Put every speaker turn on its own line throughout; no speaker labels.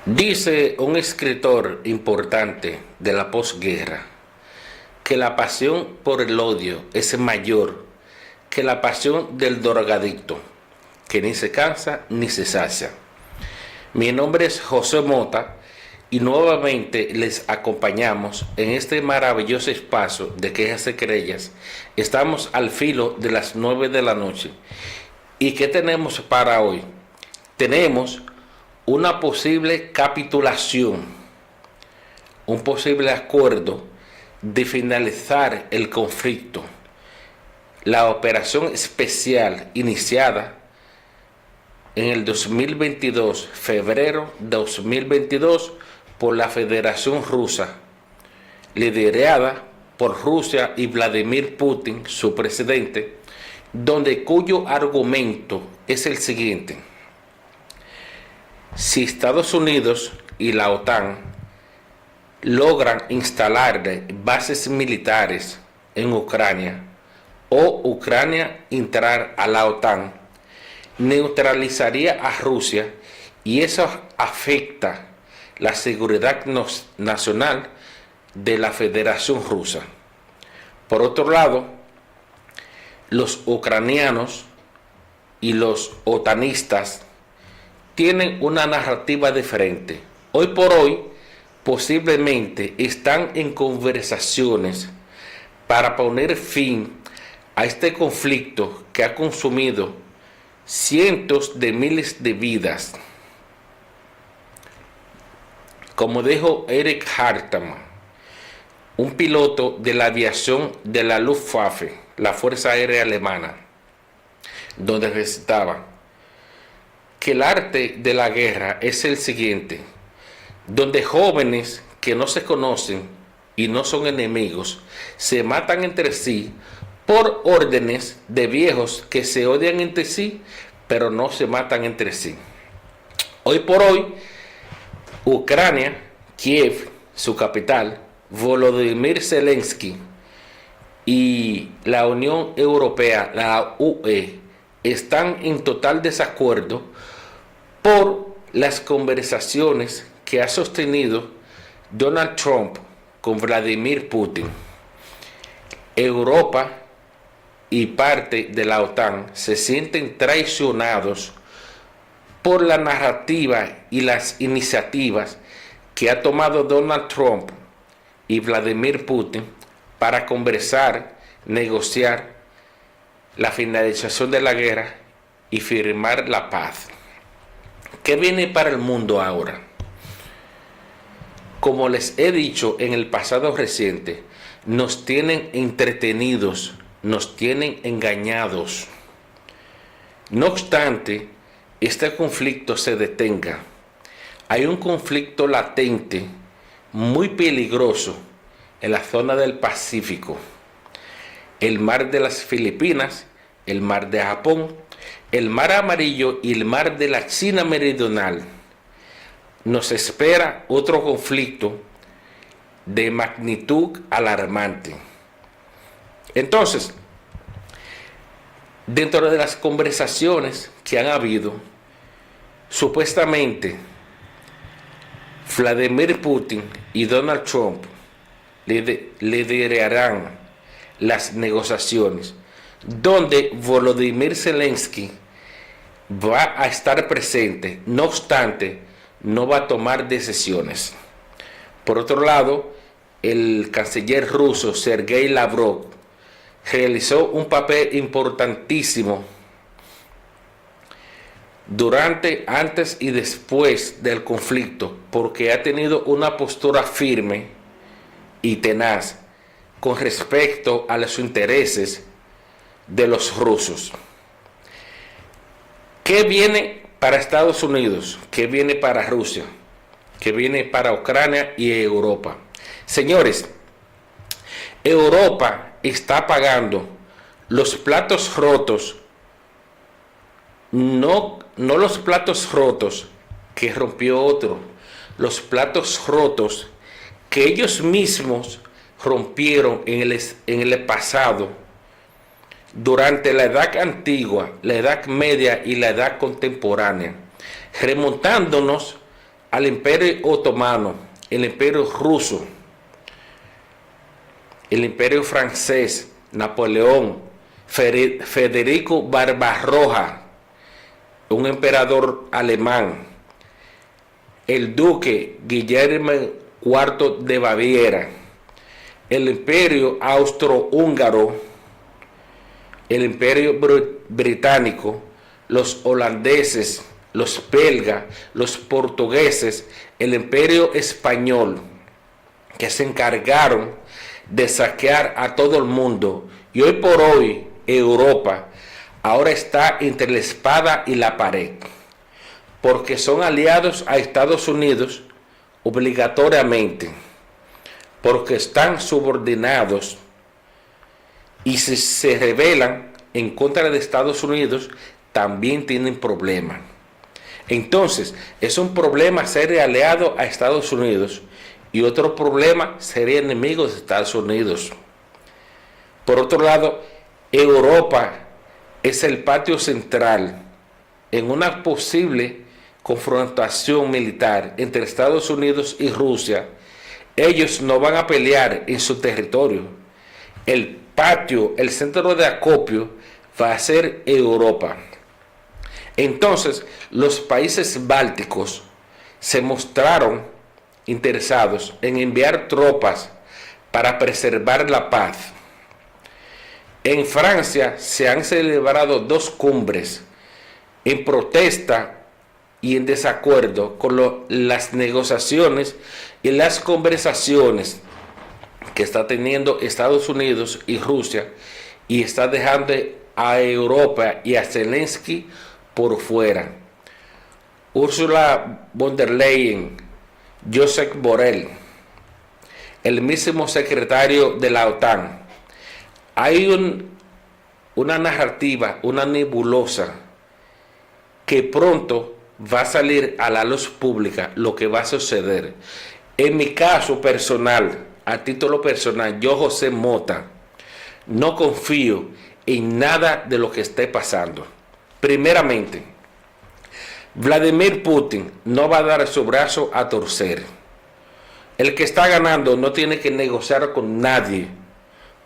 Dice un escritor importante de la posguerra que la pasión por el odio es mayor que la pasión del drogadicto, que ni se cansa ni se sacia. Mi nombre es José Mota y nuevamente les acompañamos en este maravilloso espacio de quejas y querellas. Estamos al filo de las 9 de la noche. ¿Y qué tenemos para hoy? Tenemos una posible capitulación, un posible acuerdo de finalizar el conflicto, la operación especial iniciada en el 2022, febrero de 2022, por la Federación Rusa, liderada por Rusia y Vladimir Putin, su presidente, cuyo argumento es el siguiente: si Estados Unidos y la OTAN logran instalar bases militares en Ucrania o Ucrania entrar a la OTAN, neutralizaría a Rusia y eso afecta la seguridad nacional de la Federación Rusa. Por otro lado, los ucranianos y los otanistas tienen una narrativa diferente. Hoy por hoy, posiblemente están en conversaciones para poner fin a este conflicto que ha consumido cientos de miles de vidas. Como dijo Eric Hartmann, un piloto de la aviación de la Luftwaffe, la Fuerza Aérea Alemana, donde recitaba que el arte de la guerra es el siguiente: donde jóvenes que no se conocen y no son enemigos se matan entre sí por órdenes de viejos que se odian entre sí, pero no se matan entre sí. Hoy por hoy, Ucrania, Kiev, su capital, Volodymyr Zelensky y la Unión Europea, la UE, están en total desacuerdo por las conversaciones que ha sostenido Donald Trump con Vladimir Putin. Europa y parte de la OTAN se sienten traicionados por la narrativa y las iniciativas que ha tomado Donald Trump y Vladimir Putin para conversar, negociar la finalización de la guerra y firmar la paz. ¿Qué viene para el mundo ahora? Como les he dicho en el pasado reciente, nos tienen entretenidos, nos tienen engañados. No obstante, este conflicto se detenga. Hay un conflicto latente, muy peligroso, en la zona del Pacífico. El mar de las Filipinas, el mar de Japón, el mar Amarillo y el mar de la China Meridional. Nos espera otro conflicto de magnitud alarmante. Entonces, dentro de las conversaciones que han habido, supuestamente Vladimir Putin y Donald Trump liderarán las negociaciones, donde Volodymyr Zelensky va a estar presente. No obstante, no va a tomar decisiones. Por otro lado, el canciller ruso Sergei Lavrov realizó un papel importantísimo durante, antes y después del conflicto, porque ha tenido una postura firme y tenaz con respecto a los intereses de los rusos. ¿Qué viene para Estados Unidos? ¿Qué viene para Rusia? ¿Qué viene para Ucrania y Europa? Señores, Europa está pagando los platos rotos, no los platos rotos que rompió otro, los platos rotos que ellos mismos rompieron en el pasado, durante la edad antigua, la edad media y la edad contemporánea, remontándonos al Imperio Otomano, el Imperio Ruso, el Imperio Francés, Napoleón, Federico Barbarroja, un emperador alemán, el duque Guillermo IV de Baviera, el Imperio Austrohúngaro, el Imperio Británico, los holandeses, los belgas, los portugueses, el Imperio Español, que se encargaron de saquear a todo el mundo. Y hoy por hoy Europa ahora está entre la espada y la pared, porque son aliados a Estados Unidos obligatoriamente, porque están subordinados, y si se rebelan en contra de Estados Unidos también tienen problemas. Entonces es un problema ser aliado a Estados Unidos, y otro problema ser enemigos de Estados Unidos. Por otro lado, Europa es el patio central en una posible confrontación militar entre Estados Unidos y Rusia. Ellos no van a pelear en su territorio. El patio, el centro de acopio va a ser Europa. Entonces, los países bálticos se mostraron interesados en enviar tropas para preservar la paz. En Francia se han celebrado 2 cumbres en protesta y en desacuerdo con las negociaciones y las conversaciones que está teniendo Estados Unidos y Rusia, y está dejando a Europa y a Zelensky por fuera. Ursula von der Leyen, Josep Borrell, el mismo secretario de la OTAN. Hay una narrativa, una nebulosa, que pronto va a salir a la luz pública lo que va a suceder. En mi caso personal, a título personal, yo, José Mota, no confío en nada de lo que esté pasando. Primeramente, Vladimir Putin no va a dar su brazo a torcer. El que está ganando no tiene que negociar con nadie,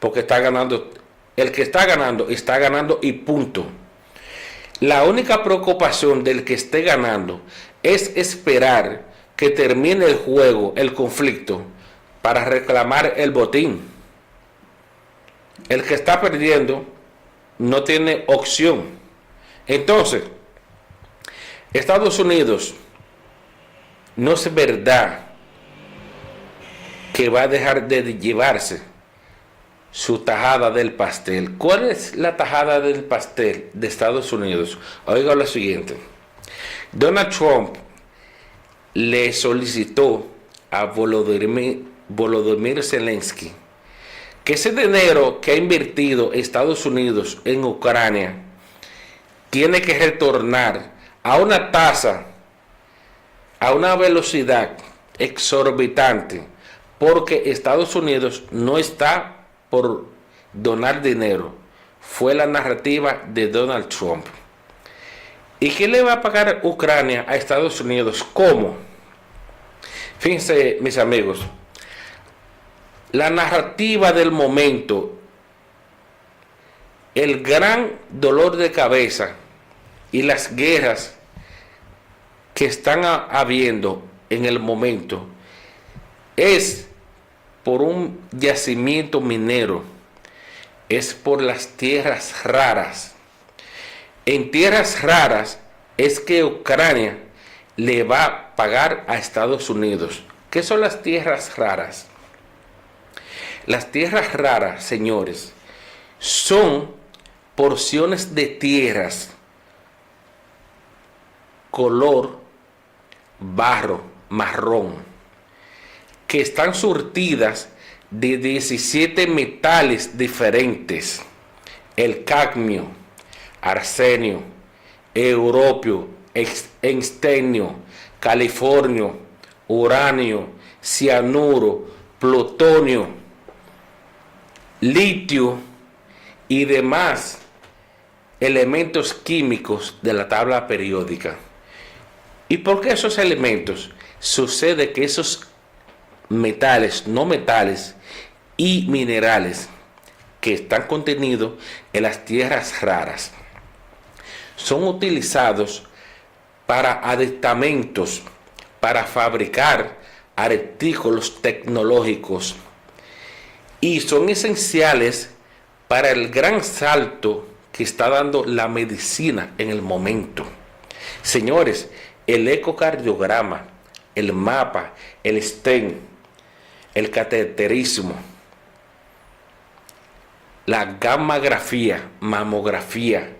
porque está ganando. El que está ganando y punto. La única preocupación del que esté ganando es esperar que termine el juego, el conflicto, para reclamar el botín. El que está perdiendo no tiene opción. Entonces, Estados Unidos no es verdad que va a dejar de llevarse su tajada del pastel. ¿Cuál es la tajada del pastel de Estados Unidos? Oiga lo siguiente. Donald Trump le solicitó a Volodymyr Zelensky que ese dinero que ha invertido Estados Unidos en Ucrania tiene que retornar a una tasa, a una velocidad exorbitante, porque Estados Unidos no está por donar dinero. Fue la narrativa de Donald Trump. ¿Y qué le va a pagar Ucrania a Estados Unidos? ¿Cómo? Fíjense, mis amigos, la narrativa del momento, el gran dolor de cabeza y las guerras que están habiendo en el momento es por un yacimiento minero, es por las tierras raras. En tierras raras es que Ucrania le va a pagar a Estados Unidos. ¿Qué son las tierras raras? Las tierras raras, señores, son porciones de tierras color barro marrón, que están surtidas de 17 metales diferentes: el cadmio, arsenio, europio, estanio, californio, uranio, cianuro, plutonio, litio y demás elementos químicos de la tabla periódica. ¿Y por qué esos elementos? sucede que esos metales, no metales y minerales que están contenidos en las tierras raras son utilizados para aditamentos, para fabricar artículos tecnológicos y son esenciales para el gran salto que está dando la medicina en el momento. Señores, el ecocardiograma, el mapa, el stent, el cateterismo, la gammagrafía, mamografía,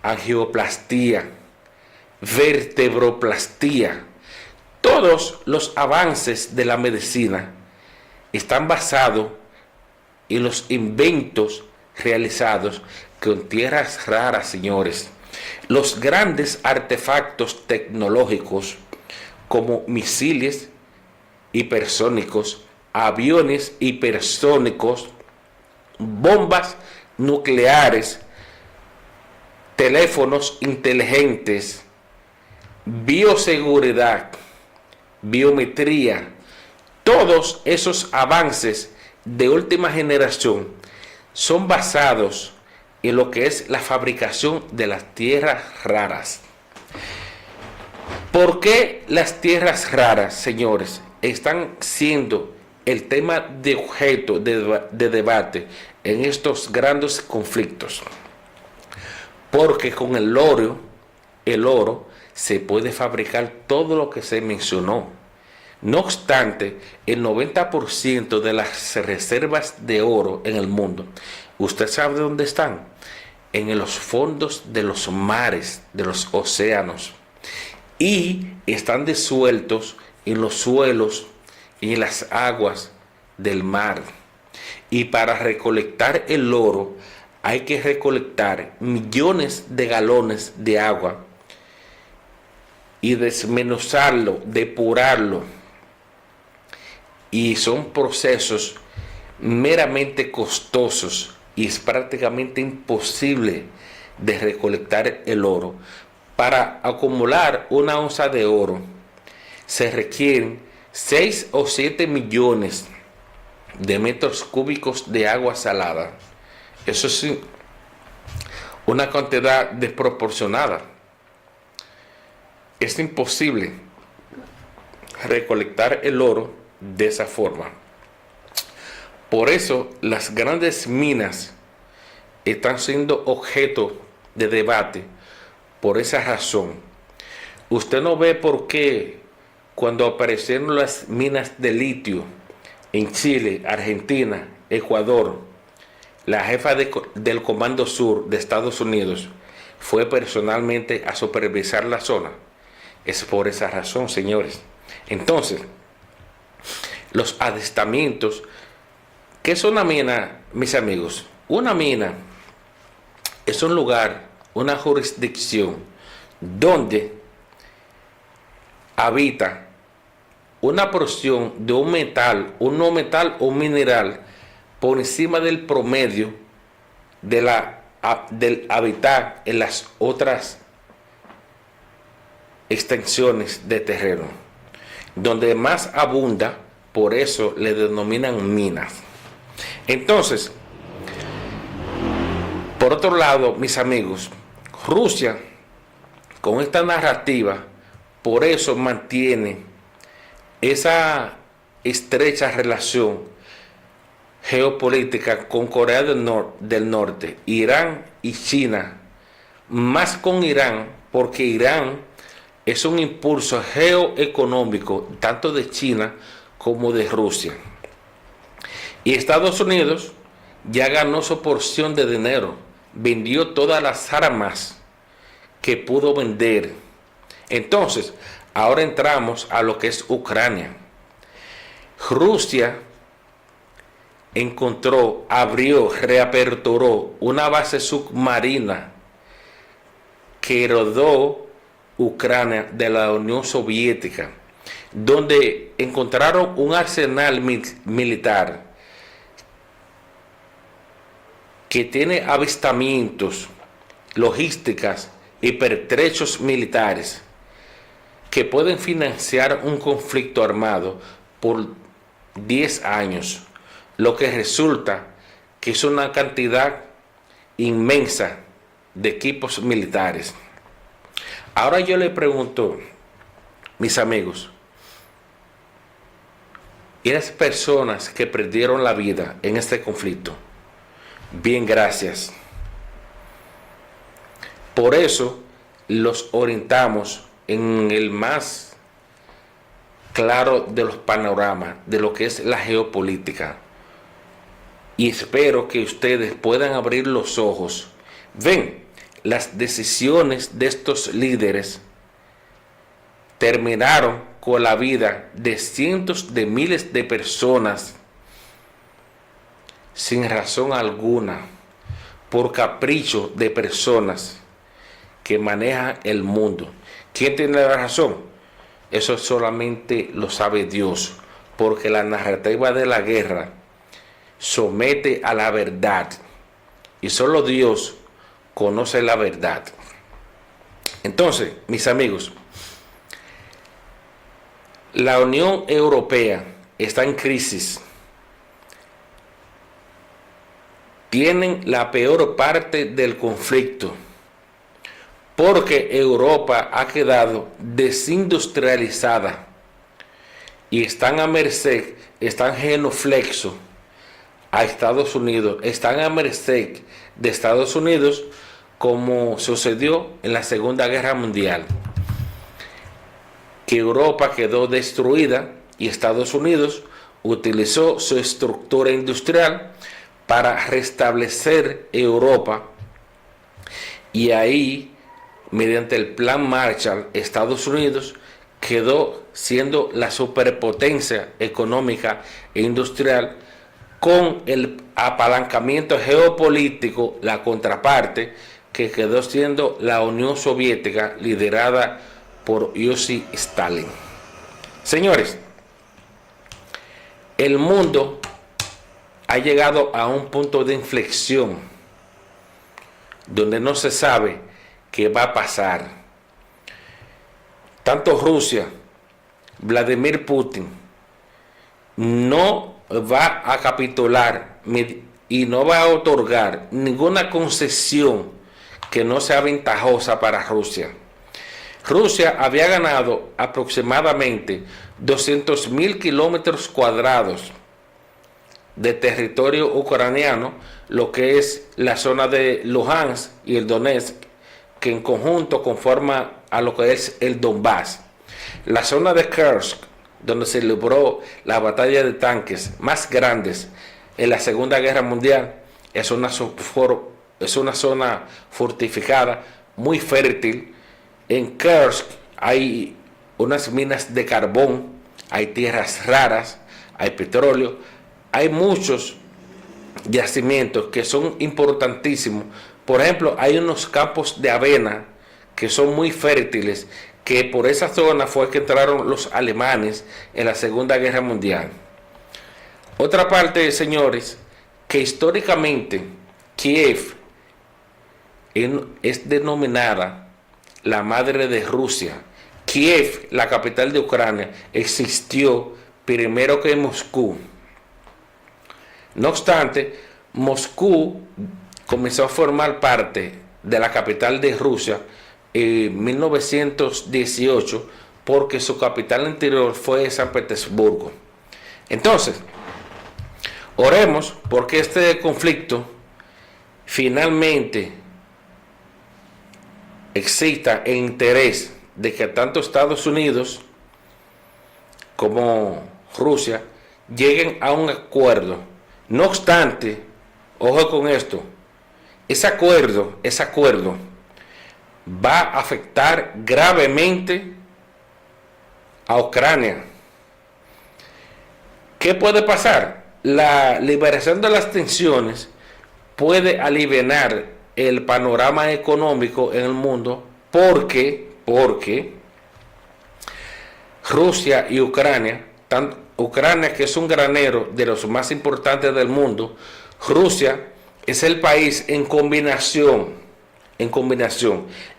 angioplastía, vertebroplastía, todos los avances de la medicina están basados en los inventos realizados con tierras raras, señores. Los grandes artefactos tecnológicos como misiles hipersónicos, aviones hipersónicos, bombas nucleares, teléfonos inteligentes, bioseguridad, biometría, todos esos avances de última generación son basados en lo que es la fabricación de las tierras raras. ¿Por qué las tierras raras, señores, están siendo el tema de objeto de debate en estos grandes conflictos? Porque con el oro se puede fabricar todo lo que se mencionó. No obstante, el 90% de las reservas de oro en el mundo, ¿usted sabe dónde están? En los fondos de los mares, de los océanos. Y están disueltos en los suelos y en las aguas del mar. Y para recolectar el oro hay que recolectar millones de galones de agua y desmenuzarlo, depurarlo. Y son procesos meramente costosos y es prácticamente imposible de recolectar el oro. Para acumular una onza de oro se requieren 6 o 7 millones de metros cúbicos de agua salada. Eso sí, una cantidad desproporcionada. Es imposible recolectar el oro de esa forma. Por eso las grandes minas están siendo objeto de debate. Por esa razón, usted no ve por qué cuando aparecieron las minas de litio en Chile, Argentina, Ecuador, la jefa del Comando Sur de Estados Unidos fue personalmente a supervisar la zona. Es por esa razón, señores. Entonces, los adiestramientos, ¿qué es una mina, mis amigos? Una mina es un lugar, una jurisdicción donde habita una porción de un metal, un no metal o un mineral por encima del promedio del hábitat en las otras extensiones de terreno. Donde más abunda, por eso le denominan minas. Entonces, por otro lado, mis amigos, Rusia, con esta narrativa, por eso mantiene esa estrecha relación geopolítica con Corea del Norte, Irán y China, más con Irán, porque Irán es un impulso geoeconómico tanto de China como de Rusia. Y Estados Unidos ya ganó su porción de dinero, vendió todas las armas que pudo vender. Entonces, ahora entramos a lo que es Ucrania. Rusia abrió, reaperturó una base submarina que heredó Ucrania de la Unión Soviética, donde encontraron un arsenal militar que tiene avistamientos, logísticas y pertrechos militares que pueden financiar un conflicto armado por 10 años, lo que resulta que es una cantidad inmensa de equipos militares. Ahora yo le pregunto, mis amigos, y las personas que perdieron la vida en este conflicto, bien, gracias. Por eso los orientamos en el más claro de los panoramas de lo que es la geopolítica. Y espero que ustedes puedan abrir los ojos. Ven, las decisiones de estos líderes terminaron con la vida de cientos de miles de personas sin razón alguna, por capricho de personas que manejan el mundo. ¿Quién tiene la razón? Eso solamente lo sabe Dios, porque la narrativa de la guerra somete a la verdad y solo Dios conoce la verdad. Entonces, mis amigos, la Unión Europea está en crisis. Tienen la peor parte del conflicto, porque Europa ha quedado desindustrializada y están a merced, están genuflexos a Estados Unidos, están a merced de Estados Unidos, como sucedió en la Segunda Guerra Mundial, que Europa quedó destruida y Estados Unidos utilizó su estructura industrial para restablecer Europa, y ahí, mediante el Plan Marshall, Estados Unidos quedó siendo la superpotencia económica e industrial, con el apalancamiento geopolítico, la contraparte, que quedó siendo la Unión Soviética, liderada por Joseph Stalin. Señores, el mundo ha llegado a un punto de inflexión donde no se sabe qué va a pasar. Tanto Rusia, Vladimir Putin, no va a capitular y no va a otorgar ninguna concesión que no sea ventajosa para Rusia. Rusia había ganado aproximadamente 200.000 kilómetros cuadrados de territorio ucraniano, lo que es la zona de Luhansk y el Donetsk, que en conjunto conforma a lo que es el Donbass. La zona de Kursk, donde se libró la batalla de tanques más grandes en la Segunda Guerra Mundial, es una zona fortificada muy fértil. En Kursk hay unas minas de carbón, hay tierras raras, hay petróleo, hay muchos yacimientos que son importantísimos. Por ejemplo, hay unos campos de avena que son muy fértiles, que por esa zona fue que entraron los alemanes en la Segunda Guerra Mundial. Otra parte, señores, que históricamente Kiev es denominada la madre de Rusia. Kiev, la capital de Ucrania, existió primero que Moscú. No obstante, Moscú comenzó a formar parte de la capital de Rusia en 1918, porque su capital anterior fue San Petersburgo. Entonces, oremos porque este conflicto finalmente exista el interés de que tanto Estados Unidos como Rusia lleguen a un acuerdo. No obstante, ojo con esto, ese acuerdo va a afectar gravemente a Ucrania. ¿Qué puede pasar? La liberación de las tensiones puede aliviar el panorama económico en el mundo, porque Rusia y Ucrania, Ucrania, que es un granero de los más importantes del mundo, Rusia es el país en combinación,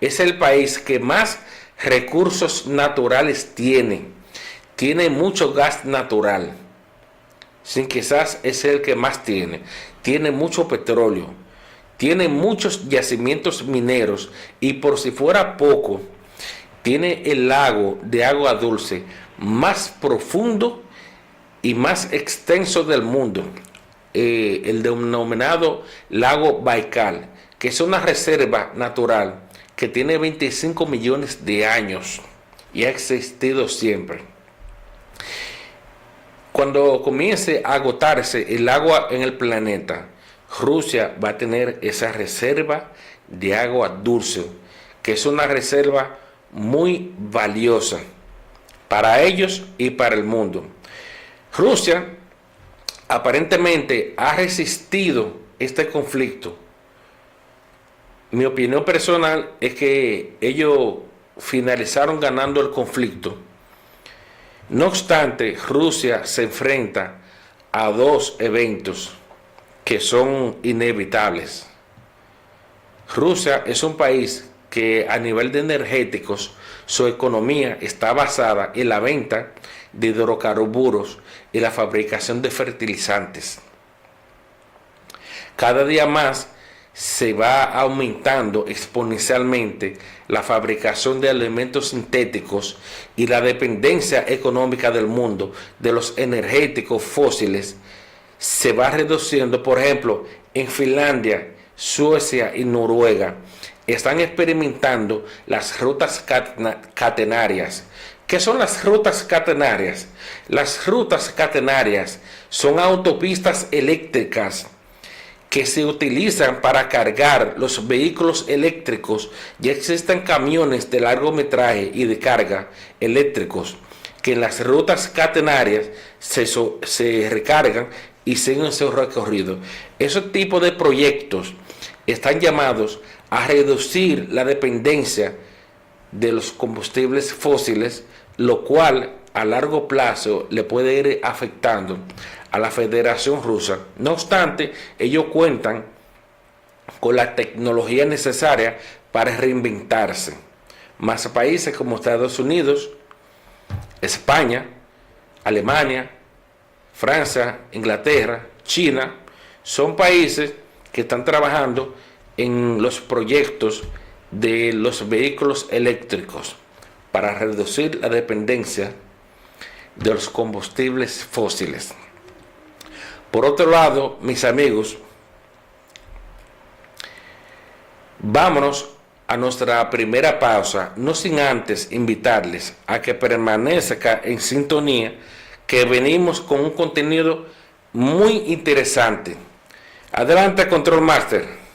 es el país que más recursos naturales tiene mucho gas natural, sin quizás es el que más tiene mucho petróleo, tiene muchos yacimientos mineros y por si fuera poco, tiene el lago de agua dulce más profundo y más extenso del mundo, el denominado lago Baikal, que es una reserva natural que tiene 25 millones de años y ha existido siempre. Cuando comience a agotarse el agua en el planeta, Rusia va a tener esa reserva de agua dulce, que es una reserva muy valiosa para ellos y para el mundo. Rusia aparentemente ha resistido este conflicto. Mi opinión personal es que ellos finalizaron ganando el conflicto. No obstante, Rusia se enfrenta a dos eventos que son inevitables. Rusia es un país que a nivel de energéticos, su economía está basada en la venta de hidrocarburos y la fabricación de fertilizantes. Cada día más se va aumentando exponencialmente la fabricación de alimentos sintéticos y la dependencia económica del mundo de los energéticos fósiles se va reduciendo. Por ejemplo, en Finlandia, Suecia y Noruega están experimentando las rutas catenarias. ¿Qué son las rutas catenarias? Las rutas catenarias son autopistas eléctricas que se utilizan para cargar los vehículos eléctricos. Ya existen camiones de largometraje y de carga eléctricos que en las rutas catenarias se recargan y siguen su recorrido. Esos tipos de proyectos están llamados a reducir la dependencia de los combustibles fósiles, lo cual a largo plazo le puede ir afectando a la Federación Rusa. No obstante, ellos cuentan con la tecnología necesaria para reinventarse. Más países como Estados Unidos, España, Alemania, Francia, Inglaterra, China, son países que están trabajando en los proyectos de los vehículos eléctricos para reducir la dependencia de los combustibles fósiles. Por otro lado, mis amigos, vámonos a nuestra primera pausa, no sin antes invitarles a que permanezcan en sintonía, que venimos con un contenido muy interesante. Adelante, Control Master.